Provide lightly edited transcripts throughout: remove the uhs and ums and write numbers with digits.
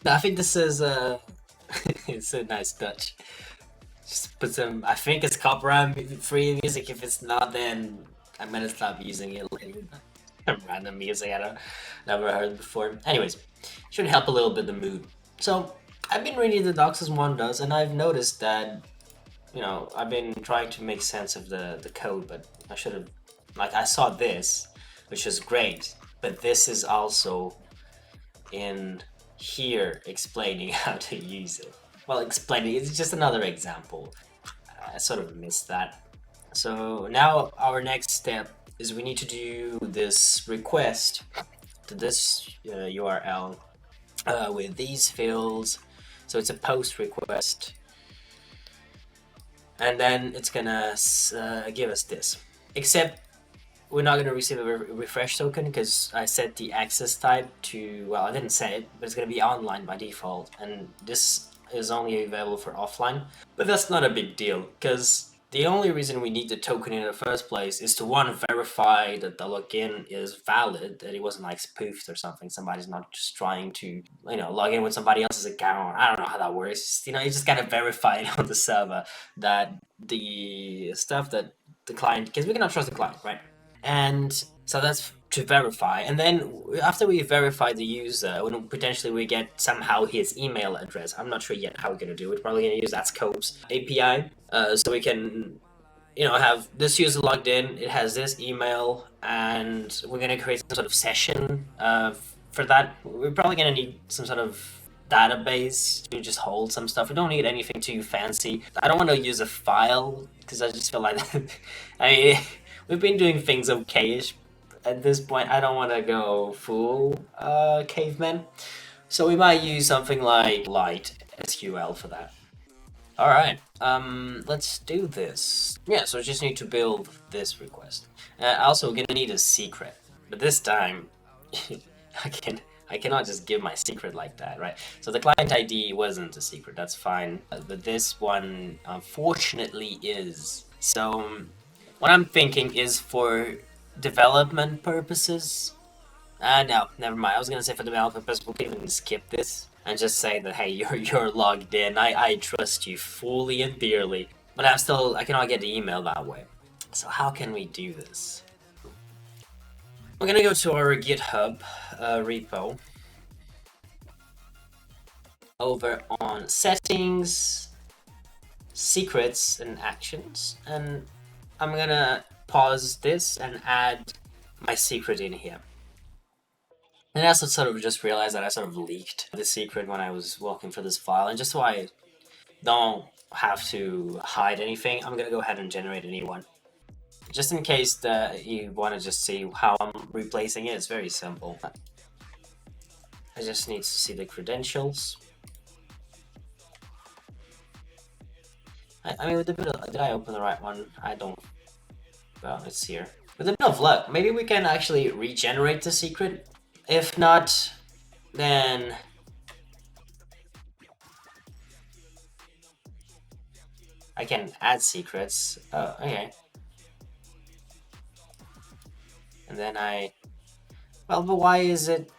I think this is it's a nice touch. Just put some. I think it's copyright-free music. If it's not, then I'm gonna stop using it later. Random music I don't never heard before. Anyways, should help a little bit the mood. So I've been reading the docs as one does, and I've noticed that I've been trying to make sense of the code, but I should have I saw this, which is great, but this is also in here explaining how to use it. Well, explaining it's just another example. I sort of missed that. So now our next step is we need to do this request to this URL with these fields. So it's a post request, and then it's gonna give us this. Except we're not gonna receive a refresh token because I set the access type to, well, I didn't set it, but it's gonna be online by default, and this is only available for offline. But that's not a big deal because the only reason we need the token in the first place is to, one, verify that the login is valid, that it wasn't like spoofed or something. Somebody's not just trying to, log in with somebody else's account. I don't know how that works. You just gotta verify it on the server that the stuff that the client, because we cannot trust the client, right? And so that's to verify. And then after we verify the user, potentially we get somehow his email address. I'm not sure yet how we're going to do it. Probably going to use that Scope's API. So we can, have this user logged in. It has this email, and we're going to create some sort of session for that. We're probably going to need some sort of database to just hold some stuff. We don't need anything too fancy. I don't want to use a file because I just feel like I mean, we've been doing things okayish at this point. I don't want to go full caveman, so we might use something like light SQL for that. All right, let's do this. Yeah, so I just need to build this request. Also, we're gonna need a secret, but this time I cannot just give my secret like that, right? So the client ID wasn't a secret, that's fine, but this one unfortunately is. So what I'm thinking is for development purposes. No, never mind. I was gonna say for development purposes, we can even skip this and just say that hey, you're logged in. I trust you fully and dearly, but I cannot get the email that way. So how can we do this? We're gonna go to our GitHub repo. Over on settings, secrets and actions, and I'm gonna pause this and add my secret in here. And I also sort of just realized that I sort of leaked the secret when I was walking through this file, and just so I don't have to hide anything, I'm gonna go ahead and generate a new one. Just in case that you want to just see how I'm replacing it, it's very simple. I just need to see the credentials. I mean, with a bit of, did I open the right one? I don't. Well, it's here. With a bit of luck, maybe we can actually regenerate the secret. If not, then I can add secrets. Oh, okay. And then well, but why is it?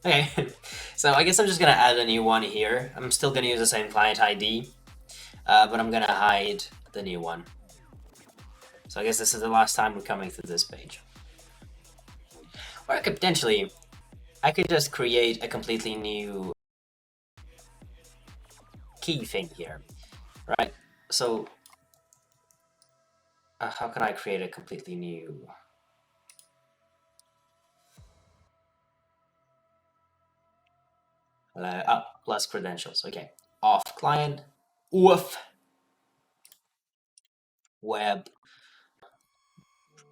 Okay, so I guess I'm just gonna add a new one here. I'm still gonna use the same client ID, but I'm gonna hide the new one. So I guess this is the last time we're coming through this page. Or I could potentially, I could just create a completely new key thing here, right? So how can I create a completely new? Plus credentials. Okay, off client, oof, web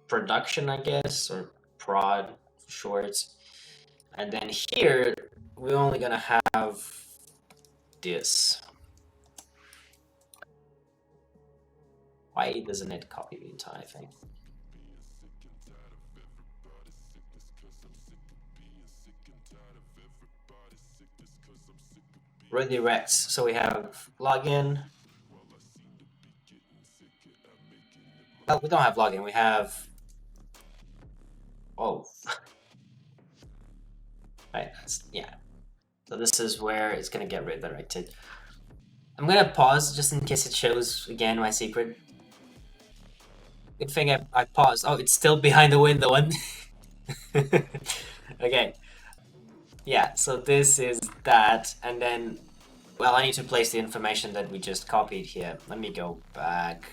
production, I guess, or prod shorts. And then here we're only gonna have this. Why doesn't it copy the entire thing? Redirects. So we have login. Well, we don't have login. We have. Oh, right. Yeah. So this is where it's gonna get redirected. I'm gonna pause just in case it shows again my secret. Good thing I paused. Oh, it's still behind the window one. Okay. Yeah, so this is that, and then, well, I need to place the information that we just copied here. Let me go back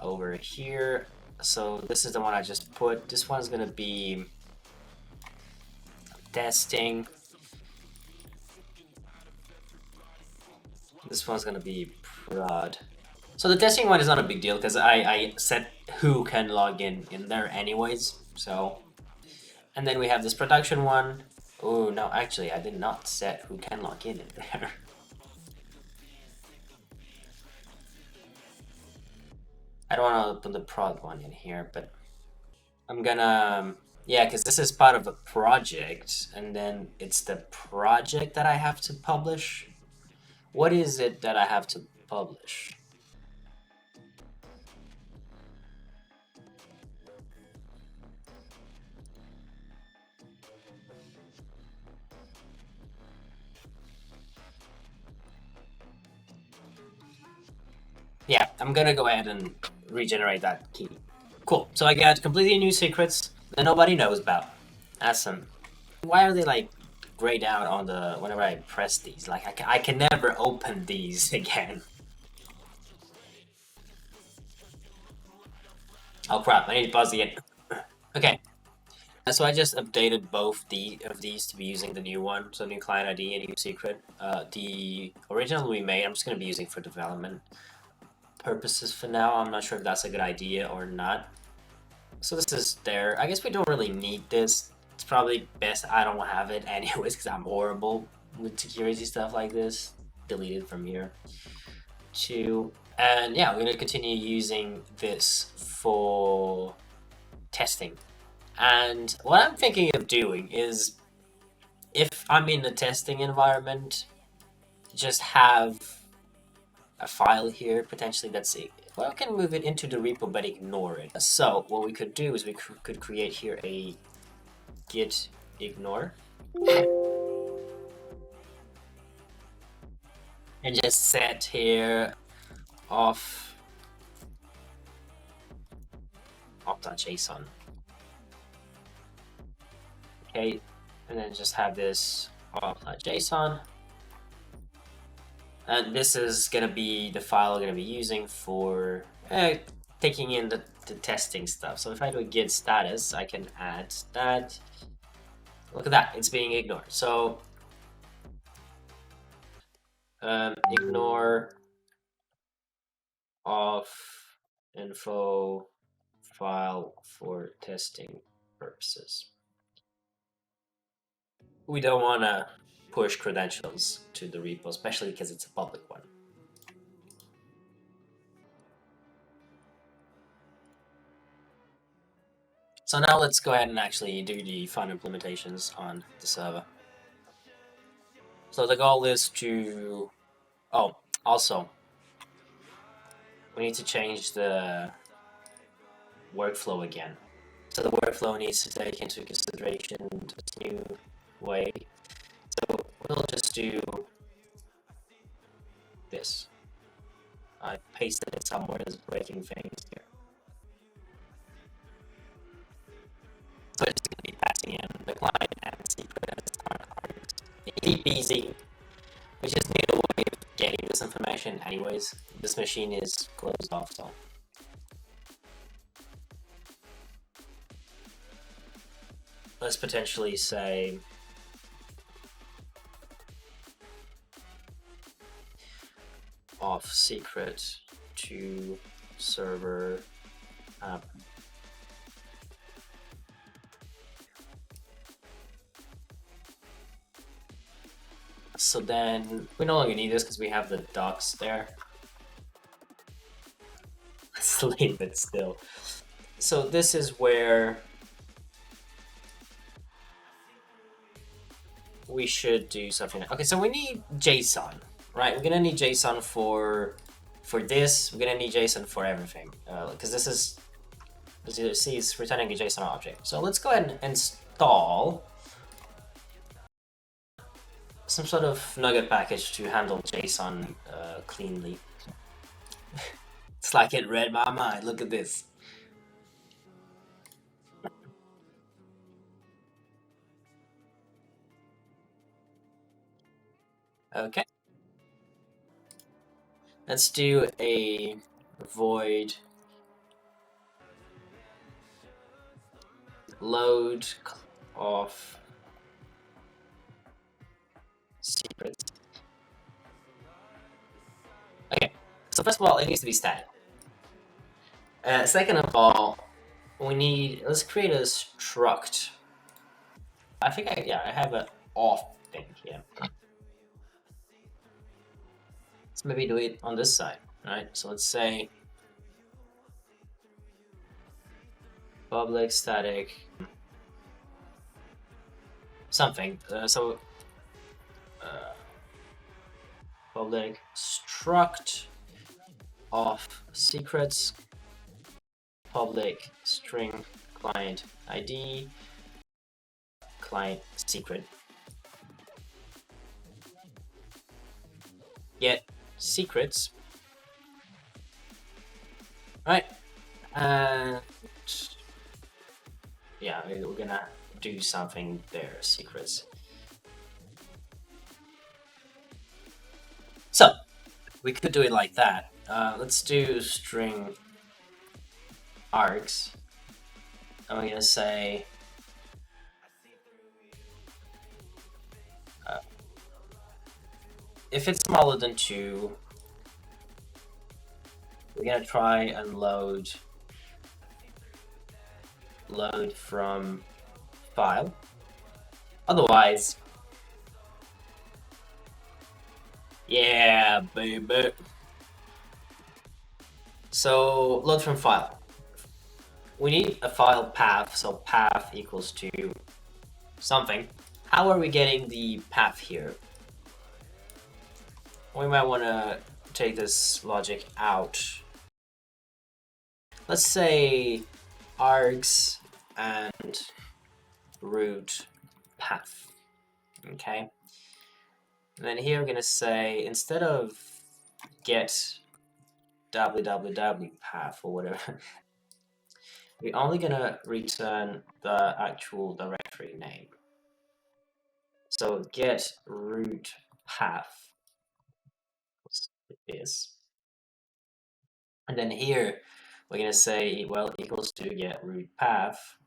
over here. So this is the one I just put. This one's gonna be testing. This one's gonna be prod. So the testing one is not a big deal because I set who can log in there anyways. So, and then we have this production one. Oh no, actually I did not set who can log in there. I don't want to put the prod one in here, but I'm gonna, yeah, because this is part of a project, and then it's the project that I have to publish. What is it that I have to publish? Yeah, I'm gonna go ahead and regenerate that key. Cool. So I got completely new secrets that nobody knows about. Awesome. Why are they like grayed out on the whenever I press these? Like I can never open these again. Oh crap! I need to pause the end. Okay. So I just updated both of these to be using the new one, so new client ID and new secret. The original we made, I'm just gonna be using for development purposes for now. I'm not sure if that's a good idea or not. So this is there. I guess we don't really need this. It's probably best I don't have it anyways because I'm horrible with security stuff like this. Delete it from here. Too. And yeah, we're gonna continue using this for testing. And what I'm thinking of doing is, if I'm in the testing environment, just have a file here potentially that's it. Well, we can move it into the repo but ignore it. So what we could do is we could create here a git ignore and just set here auth.json. Okay, and then just have this auth.json. And this is going to be the file we're going to be using for taking in the testing stuff. So if I do a git status, I can add that. Look at that, it's being ignored. So ignore auth info file for testing purposes. We don't want to push credentials to the repo, especially because it's a public one. So now let's go ahead and actually do the fun implementations on the server. So the goal is to, oh, also, we need to change the workflow again. So the workflow needs to take into consideration this new way. So we'll just do this. I pasted it somewhere as breaking things here. So it's going to be passing in the client and secret as arguments. Easy peasy. We just need a way of getting this information anyways. This machine is closed off, so. Let's potentially say auth secret to server app. So then we no longer need this because we have the docs there. Let's leave it still. So this is where we should do something. Okay, so we need JSON, right? We're gonna need JSON for for this, we're gonna need JSON for everything, because this is, as you see, it's returning a JSON object. So let's go ahead and install some sort of nugget package to handle JSON cleanly. It's like it read my mind. Look at this. Okay. Let's do a void load of secrets. Okay. So first of all, it needs to be static. Second of all, let's create a struct. I think I have an auth thing here. Let's maybe do it on this side, right? So let's say public static something. Public struct of secrets, public string client ID, client secret. Get secrets. Right. And yeah, we're gonna do something there, secrets. So we could do it like that. Let's do string args. And we're gonna say if it's smaller than 2, we're gonna try and load from file. Otherwise, yeah, baby. So load from file. We need a file path, so path equals to something. How are we getting the path here? We might want to take this logic out. Let's say args and root path. Okay. And then here I'm going to say, instead of get www path or whatever, we're only going to return the actual directory name. So get root path is. And then here we're going to say, well, equals to get root path.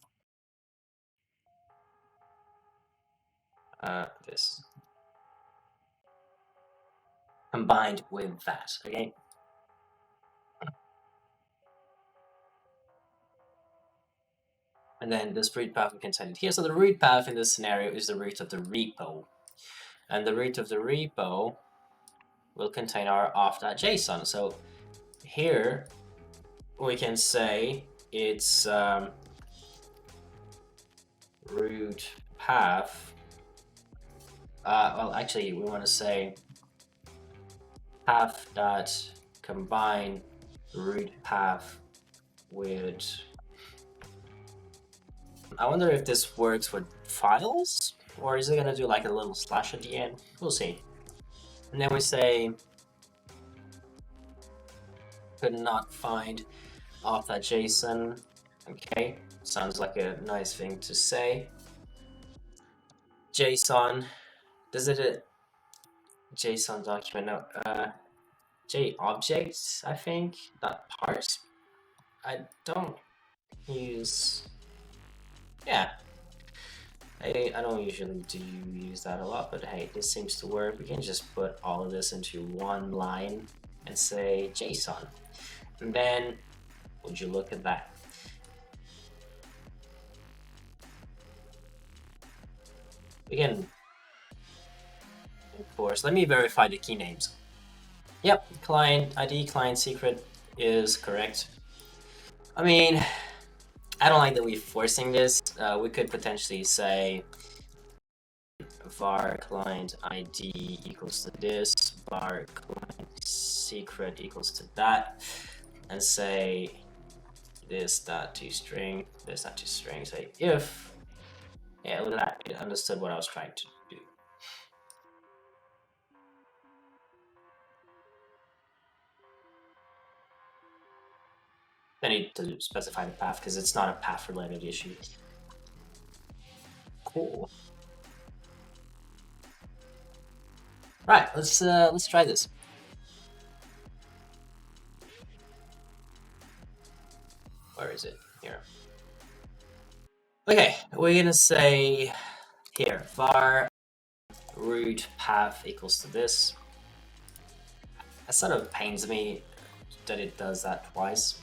This. Combined with that, okay? And then this root path we can send it here. So the root path in this scenario is the root of the repo. And the root of the repo will contain our auth.json. So here we can say it's root path. Well, actually, we want to say path.combine root path with. I wonder if this works with files, or is it gonna do like a little slash at the end? We'll see. And then we say could not find auth.json. Okay, sounds like a nice thing to say. JSON, does it a JSON document? No, JObjects, I think, not parse. I don't use. Yeah, I don't usually use that a lot, but hey, this seems to work. We can just put all of this into one line and say JSON. And then, would you look at that? We can enforce. Let me verify the key names. Yep, client ID, client secret is correct. I mean, I don't like that we're forcing this. We could potentially say var client ID equals to this, var client secret equals to that, and say this dot to string, this dot to string, say if, yeah, look at that, it understood what I was trying to do. I need to specify the path because it's not a path related issue. Cool. Right, let's try this. Where is it? Here. Okay, we're gonna say here var root path equals to this. That sort of pains me that it does that twice.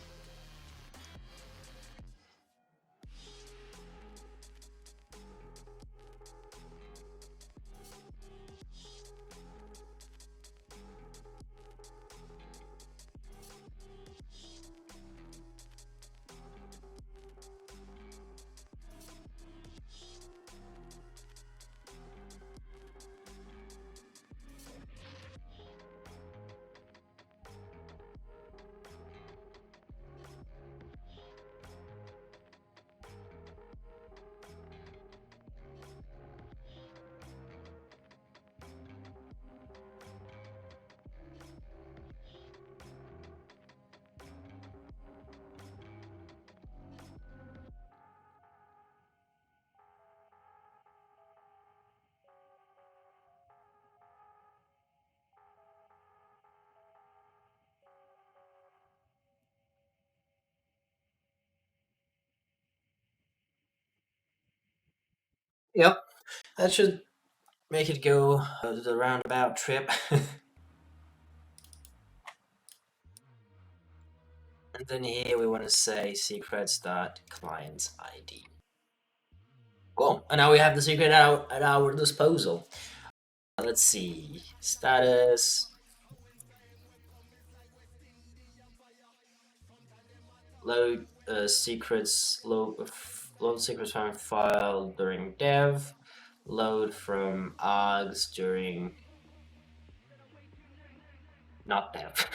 Yep, that should make it go the roundabout trip. And then here we want to say secrets.client's ID. Cool, and now we have the secret at our disposal. Let's see, status, load secrets, load secrets from file during dev, load from args during not dev.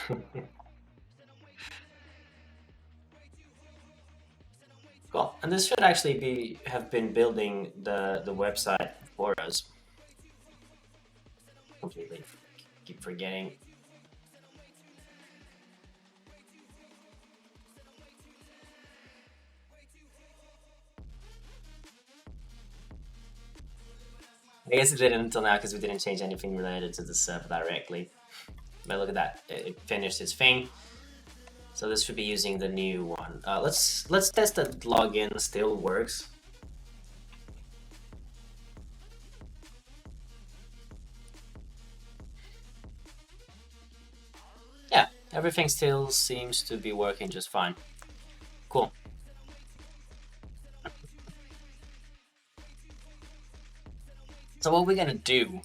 Cool, and this should actually have been building the website for us. Completely keep forgetting. I guess it didn't until now because we didn't change anything related to the server directly. But look at that, it finished its thing. So this should be using the new one. Let's test that login still works. Yeah, everything still seems to be working just fine. Cool. So what we're gonna do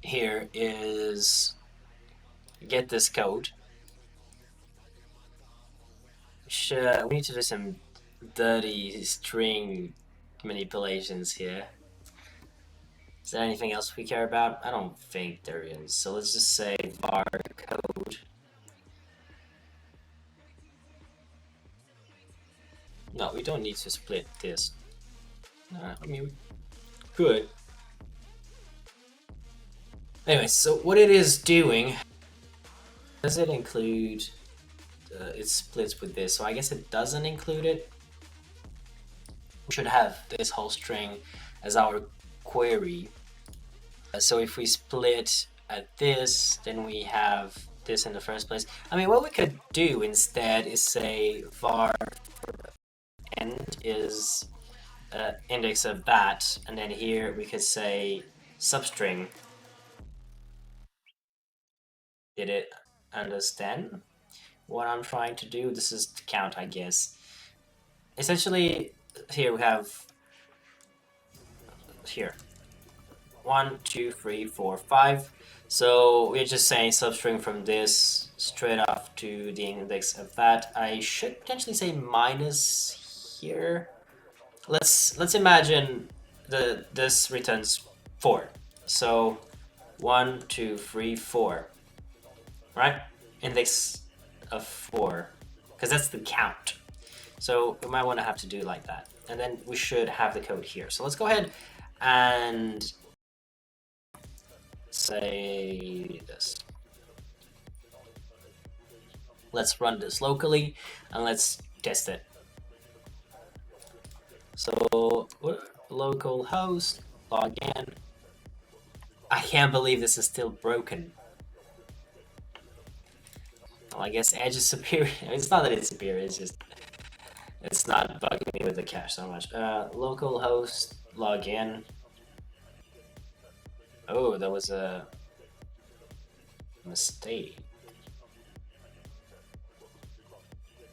here is get this code. We need to do some dirty string manipulations here. Is there anything else we care about? I don't think there is. So let's just say var code. No, we don't need to split this. I mean, we could. Anyway, so what it is doing, does it include, it splits with this, so I guess it doesn't include it. We should have this whole string as our query. So if we split at this, then we have this in the first place. I mean, what we could do instead is say var end is index of that, and then here we could say substring. Did it understand what I'm trying to do? This is to count, I guess. Essentially, here we have here 1, 2, 3, 4, 5. So we're just saying substring from this straight off to the index of that. I should potentially say minus here. Let's imagine this returns 4. So 1, 2, 3, 4. right? Index of 4, because that's the count. So we might want to have to do it like that. And then we should have the code here. So let's go ahead and say this. Let's run this locally and let's test it. So local host, log in. I can't believe this is still broken. Well, I guess Edge is superior. It's not that it's superior, it's just it's not bugging me with the cache so much. Local host, log in. Oh, that was a mistake.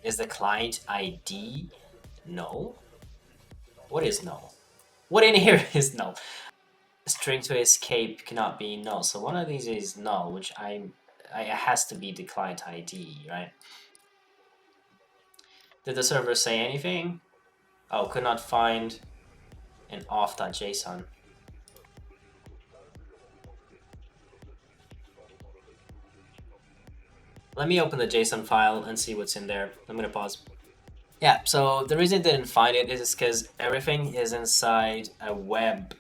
Is the client ID null? What is null? What in here is null? String to escape cannot be null. So one of these is null, which it has to be the client ID, right? Did the server say anything? Oh, could not find an auth.json. Let me open the JSON file and see what's in there. I'm gonna pause. Yeah, so the reason it didn't find it is because everything is inside a web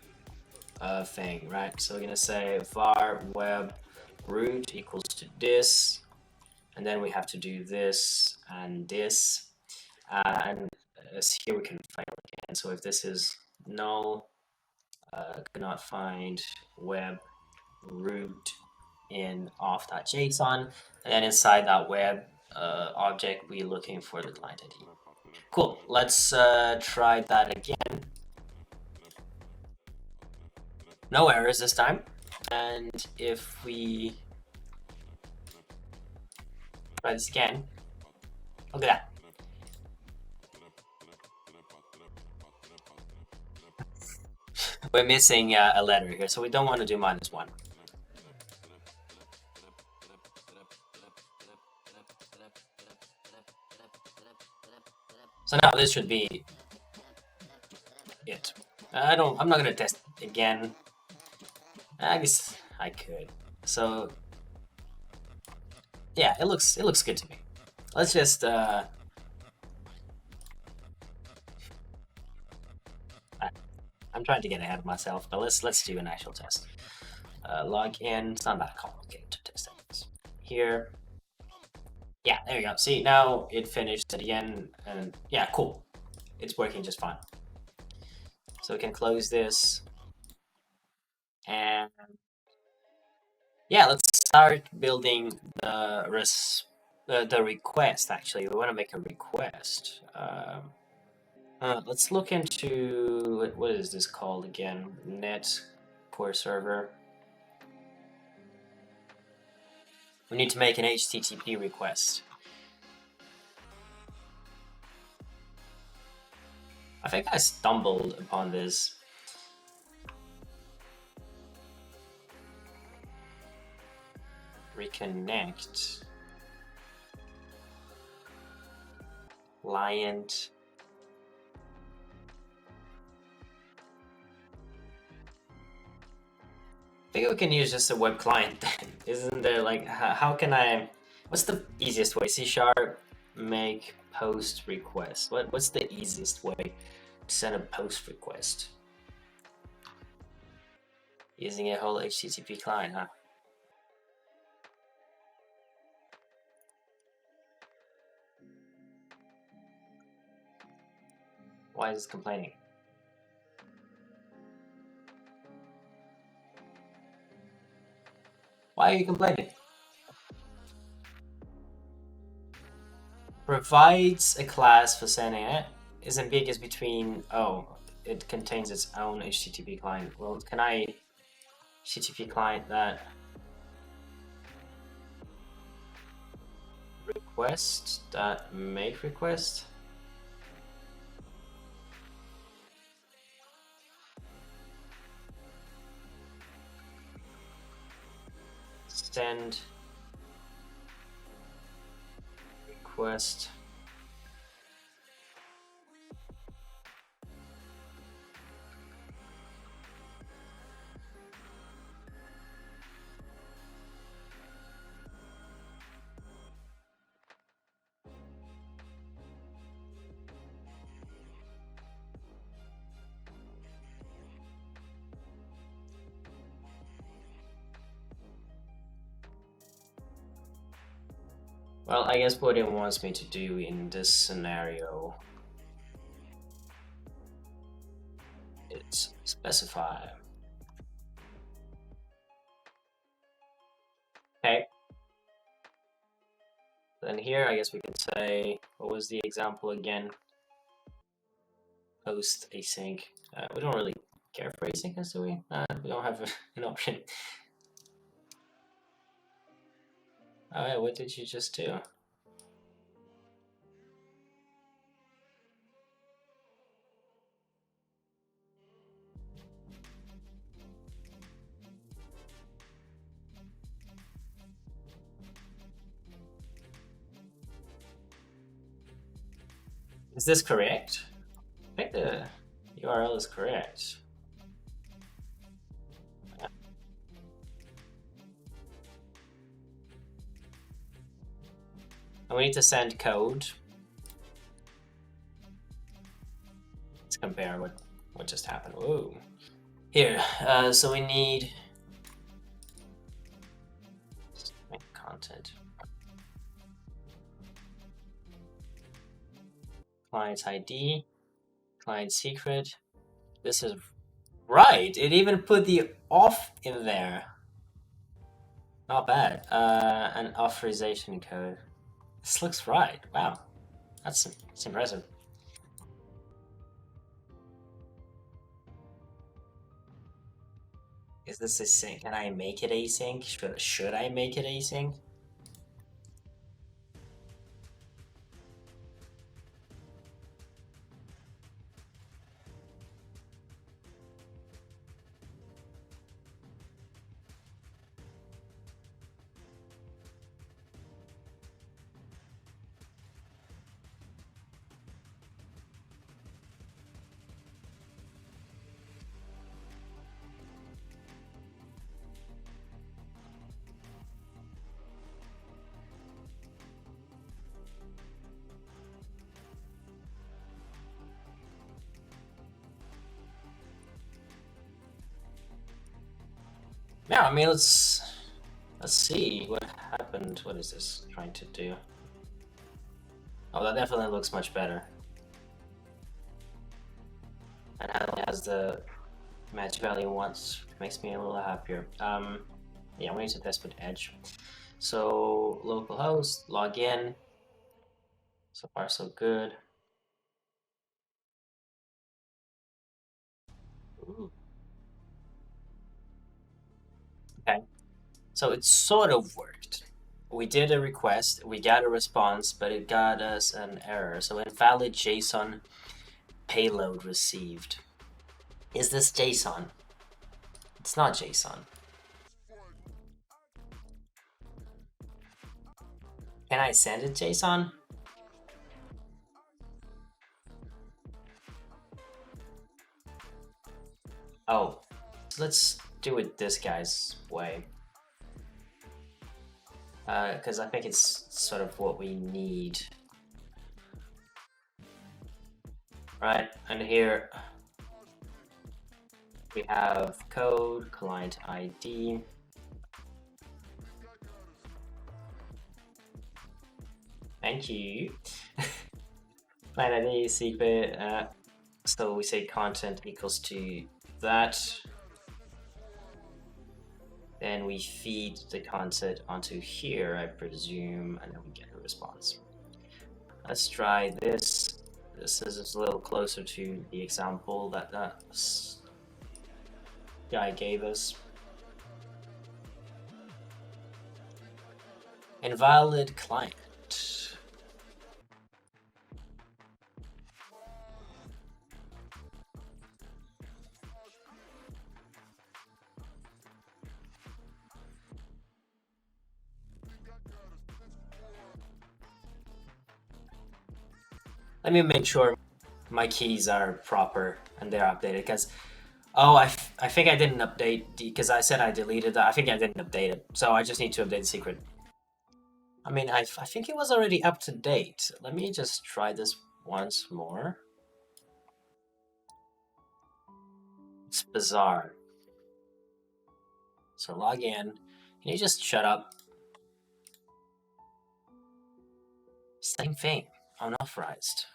thing, right? So we're gonna say var web root equals to this, and then we have to do this and this, and as here we can fail again. So if this is null, cannot find web root in auth.json, and then inside that web object, we're looking for the client ID. Cool, let's try that again. No errors this time. And if we try this again, look at that. We're missing a letter here, so we don't want to do -1. So now this should be it. I'm not gonna test again. I guess I could. So yeah, it looks good to me. Let's just I'm trying to get ahead of myself, but let's do an actual test. Log in. It's not that complicated to test things. Here. Yeah, there you go. See, now it finished at the end, and yeah, cool. It's working just fine. So we can close this, and yeah, let's start building the request. Actually, we want to make a request. Let's look into what is this called again? Net core server. We need to make an HTTP request. I think I stumbled upon this. Reconnect. Client. I think we can use just a web client then. Isn't there like, how can I, what's the easiest way? C# make post request. What's the easiest way to send a post request? Using a whole HTTP client, huh? Why is it complaining? Why are you complaining? Provides a class for sending it. Is ambiguous between, oh, it contains its own HTTP client. Well, can I HTTP client that request, that make request? Send request. Well, I guess what it wants me to do in this scenario is specify. Okay. Then here, I guess we can say, what was the example again? Post async. We don't really care for async, do we? We don't have an option. Oh yeah, what did you just do? Is this correct? I think the URL is correct. And we need to send code. Let's compare what just happened. Whoa. Here, so we need content. Client ID, client secret. This is right. It even put the auth in there. Not bad. An authorization code. This looks right. Wow, that's impressive. Is this async? Can I make it async? Should I make it async? Yeah, I mean, let's see what happened. What is this trying to do? Oh, that definitely looks much better. And it has the match value once, makes me a little happier. Yeah, we need to test with Edge. So localhost, log in. So far, so good. Ooh. Okay, so it sort of worked. We did a request, we got a response, but it got us an error. So invalid JSON payload received. Is this JSON? It's not JSON. Can I send it JSON? Oh, let's do it this guy's way. Because I think it's sort of what we need. Right, and here we have code, client ID. Thank you. Client ID, secret. So we say content equals to that. Then we feed the content onto here, I presume, and then we get a response. Let's try this. This is a little closer to the example that guy gave us. Invalid client. Let me make sure my keys are proper and they're updated, because I think I didn't update because I said I deleted that. I think I didn't update it, so I just need to update the secret. I mean, I think it was already up to date. Let me just try this once more. It's bizarre. So log in. Can you just shut up? Same thing. Unauthorized.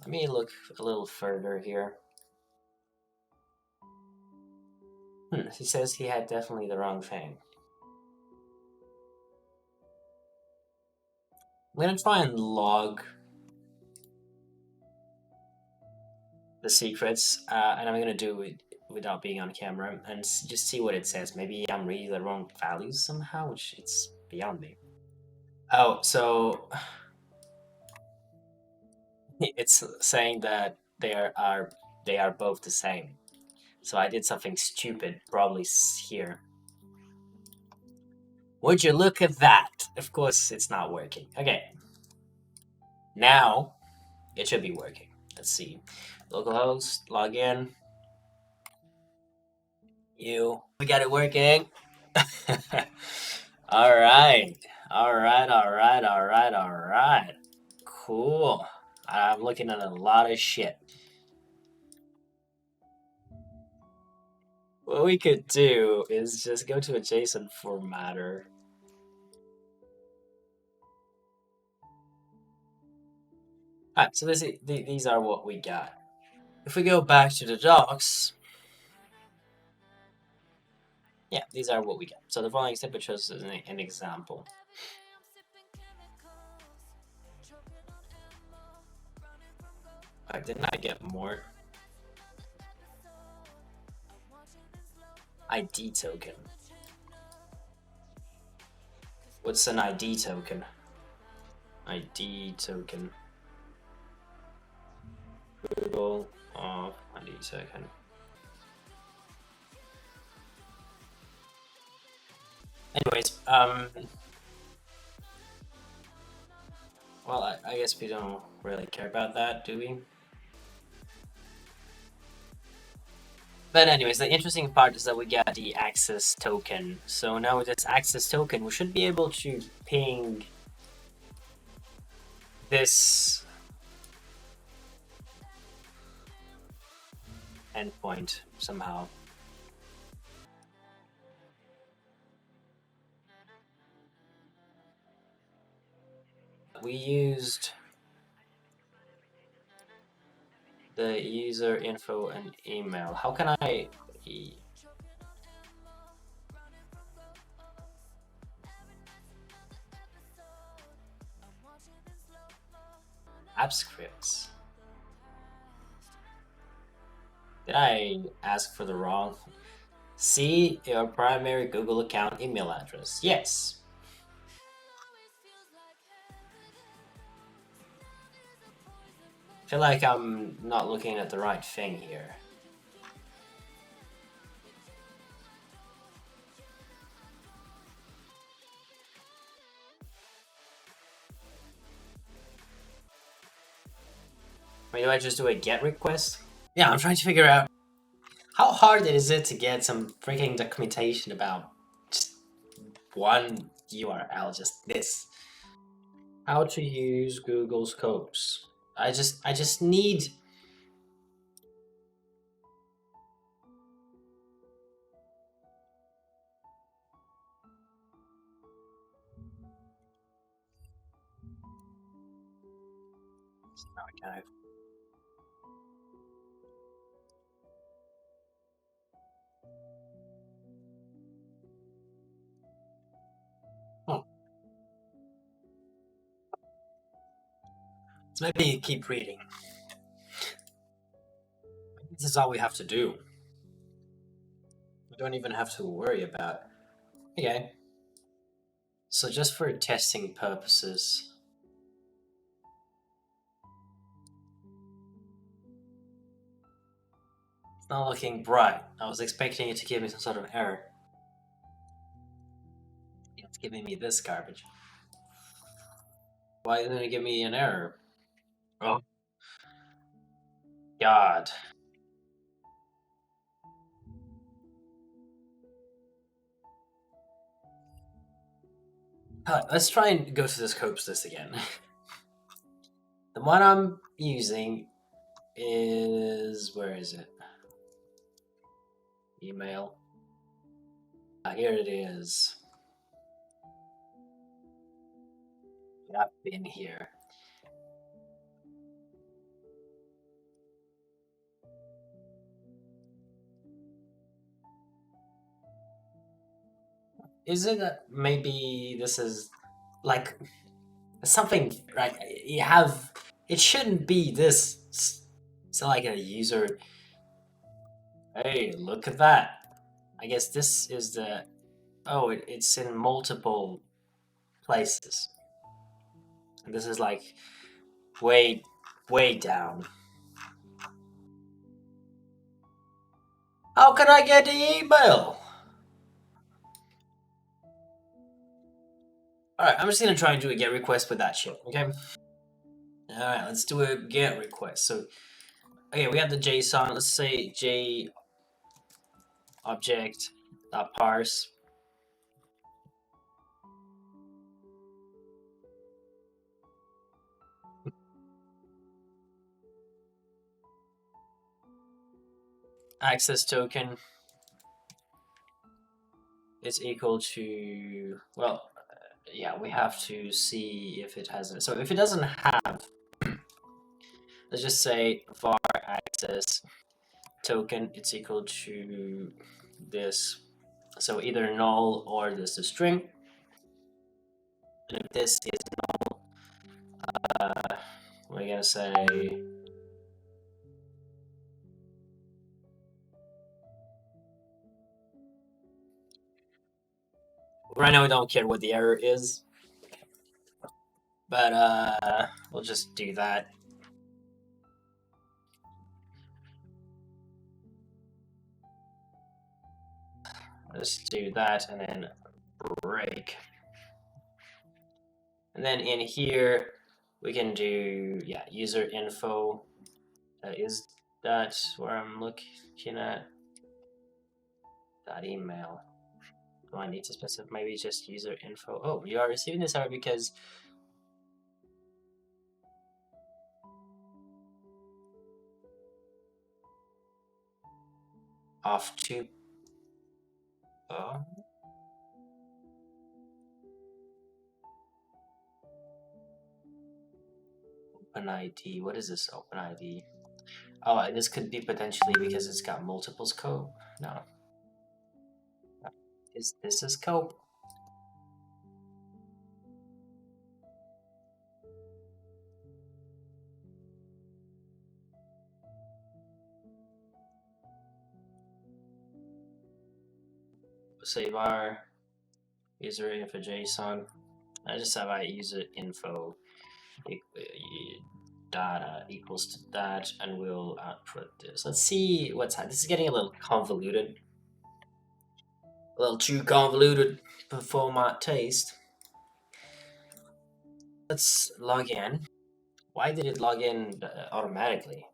Let me look a little further here. He says he had definitely the wrong thing. I'm gonna try and log the secrets, and I'm gonna do it without being on camera and just see what it says. Maybe I'm reading the wrong values somehow, which it's beyond me. Oh, so it's saying that they are both the same. So I did something stupid, probably here. Would you look at that? Of course, it's not working. Okay, now it should be working. Let's see. Localhost, log in. We got it working. All right. All right, all right, all right, all right. Cool. I'm looking at a lot of shit. What we could do is just go to a JSON formatter. Alright, so these are what we got. If we go back to the docs, yeah, these are what we got. So the following step shows an example. Alright, didn't I get more? ID token. What's an ID token? ID token. Google OAuth ID token. Anyways, well, I guess we don't really care about that, do we? But anyways, the interesting part is that we get the access token. So now with this access token, we should be able to ping this endpoint somehow. We used the user info and email. How can I... app scripts. Did I ask for the wrong? See your primary Google account email address. Yes. I feel like I'm not looking at the right thing here. I mean, do I just do a GET request? Yeah, I'm trying to figure out how hard is it to get some freaking documentation about just one URL, just this. How to use Google Scopes. I just need... Okay. Oh. So maybe keep reading. This is all we have to do. We don't even have to worry about... Okay. So just for testing purposes... It's not looking bright. I was expecting it to give me some sort of error. It's giving me this garbage. Why didn't it give me an error? Oh. God. Let's try and go to the scopes list again. The one I'm using is... where is it? Email. Here it is. I've been here. Is it that maybe this is like something, right? You have, it shouldn't be this. So like a user, hey, look at that. I guess this is the, oh, it's in multiple places. And this is like way, way down. How can I get the email? Alright, I'm just gonna try and do a GET request with that shit, okay? Alright, let's do a GET request. So, okay, we have the JSON. Let's say J object dot parse. Access token is equal to, well, yeah, we have to see if it has it. So if it doesn't have, let's just say var access token, it's equal to this. So either null or this is string. And if this is null, we're gonna say right now we don't care what the error is, but we'll just do that. Let's do that and then break. And then in here we can do, yeah, user info. Is that where I'm looking at? That email. Do I need to specify maybe just user info? Oh, you are receiving this error because off to open ID. What is this open ID? Oh, this could be potentially because it's got multiple scope. No. Is this a scope? Save our user info JSON. I just have our user info data equals to that, and we'll output this. Let's see what's happening. This is getting a little convoluted. A little too convoluted for my taste. Let's log in. Why did it log in automatically?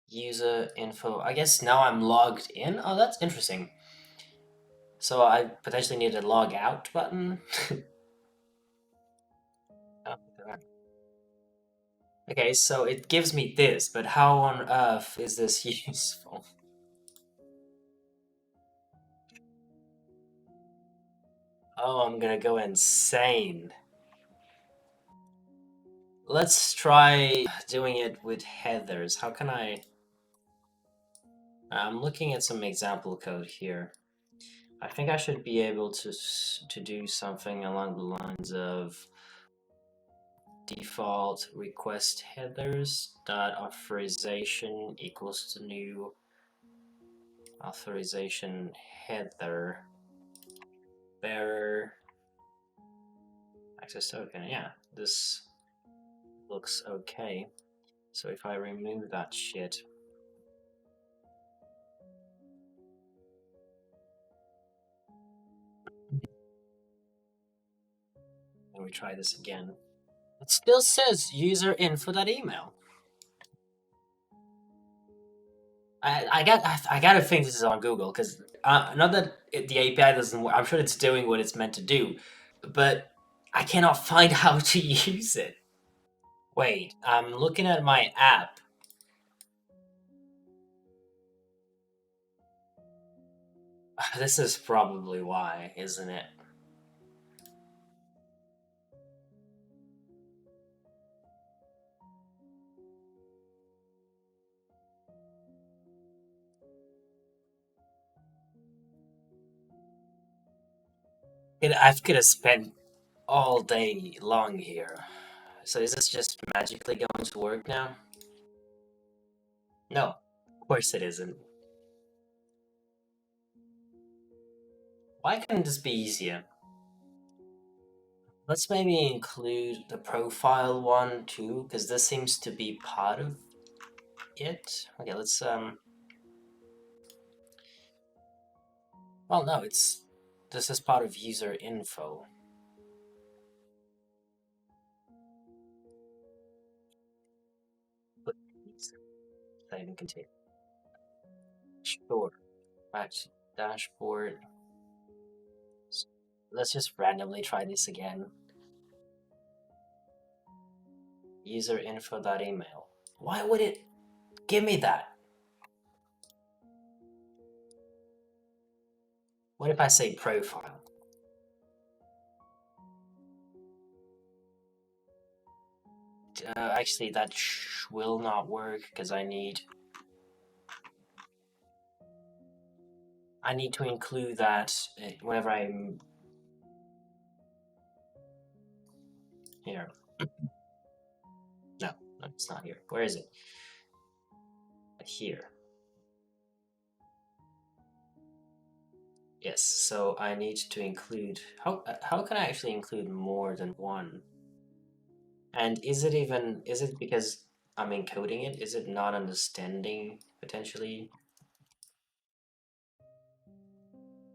User info. I guess now I'm logged in. Oh, that's interesting. So I potentially need a log out button. Oh, okay, so it gives me this, but how on earth is this useful? Oh, I'm gonna go insane. Let's try doing it with headers. How can I... I'm looking at some example code here. I think I should be able to do something along the lines of default request headers dot authorization equals to new authorization header bearer access token. Yeah, this looks okay. So if I remove that shit, and we try this again, it still says user info that email. I gotta think this is on Google because not that the API doesn't work. I'm sure it's doing what it's meant to do, but I cannot find how to use it. Wait, I'm looking at my app. This is probably why, isn't it? I could have spent all day long here. So is this just magically going to work now? No, of course it isn't. Why couldn't this be easier? Let's maybe include the profile one too, because this seems to be part of it. Okay, let's well no, this is part of user info. But save and continue. Sure. Match dashboard. Let's just randomly try this again. User info.email. Why would it give me that? What if I say profile? Actually, that will not work because I need to include that whenever I'm here. No, no, it's not here. Where is it? Here. Yes, so I need to include... How can I actually include more than one? And is it because I'm encoding it? Is it not understanding, potentially,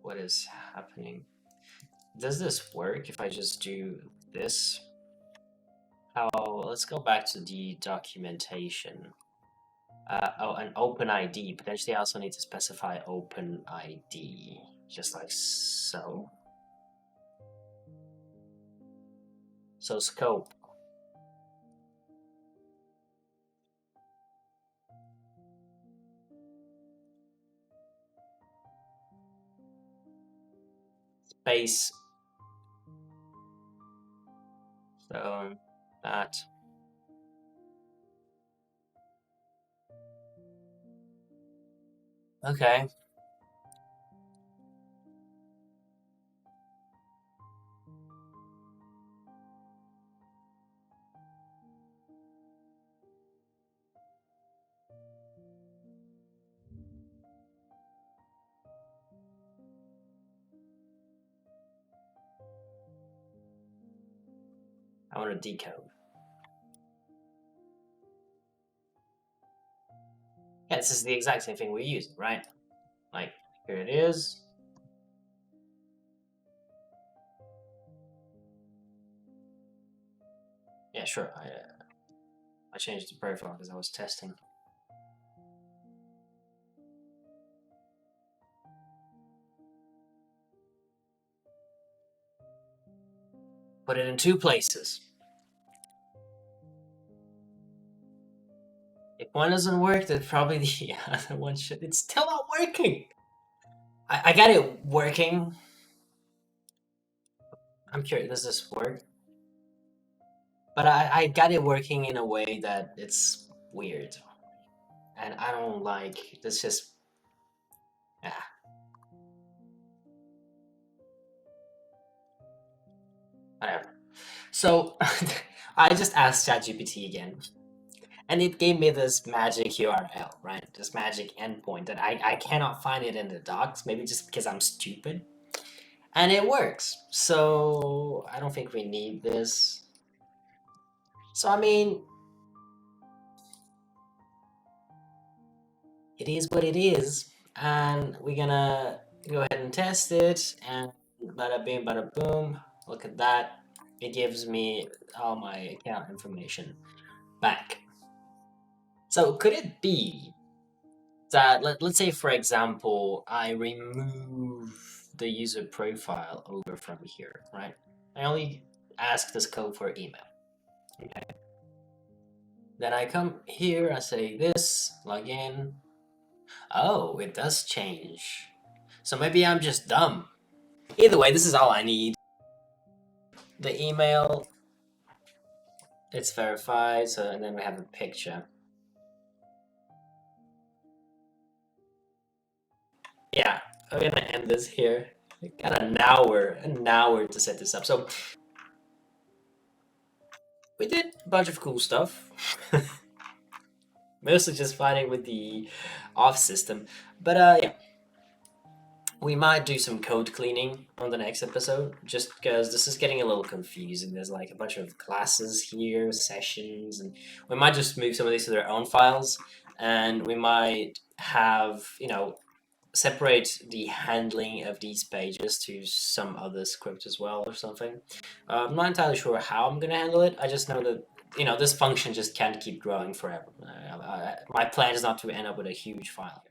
what is happening? Does this work if I just do this? Let's go back to the documentation. Oh, an open ID. Potentially, I also need to specify open ID, just like so. So scope. Space. So that. Okay. I want to decode. Yeah, this is the exact same thing we use, right? Like, here it is. Yeah, sure. I changed the profile because I was testing. Put it in 2 places. If one doesn't work, then probably the other one should. It's still not working. I got it working. I'm curious, does this work? But I got it working in a way that it's weird. And I don't like, this just, ah, whatever. So, I just asked ChatGPT again. And it gave me this magic URL, right? This magic endpoint that I cannot find it in the docs, maybe just because I'm stupid. And it works. So I don't think we need this. So I mean, it is what it is. And we're gonna go ahead and test it. And bada bing, bada boom. Look at that. It gives me all my account information back. So could it be that let's say, for example, I remove the user profile over from here, right? I only ask this code for email. Okay. Then I come here, I say this, log in. Oh, it does change. So maybe I'm just dumb. Either way, this is all I need. The email, it's verified, so and then we have a picture. Yeah, I'm gonna end this here. Got an hour to set this up. So we did a bunch of cool stuff. Mostly just fighting with the auth system. But yeah, we might do some code cleaning on the next episode, just because this is getting a little confusing. There's like a bunch of classes here, sessions, and we might just move some of these to their own files, and we might have, separate the handling of these pages to some other script as well or something. I'm not entirely sure how I'm going to handle it. I just know that, this function just can't keep growing forever. My plan is not to end up with a huge file.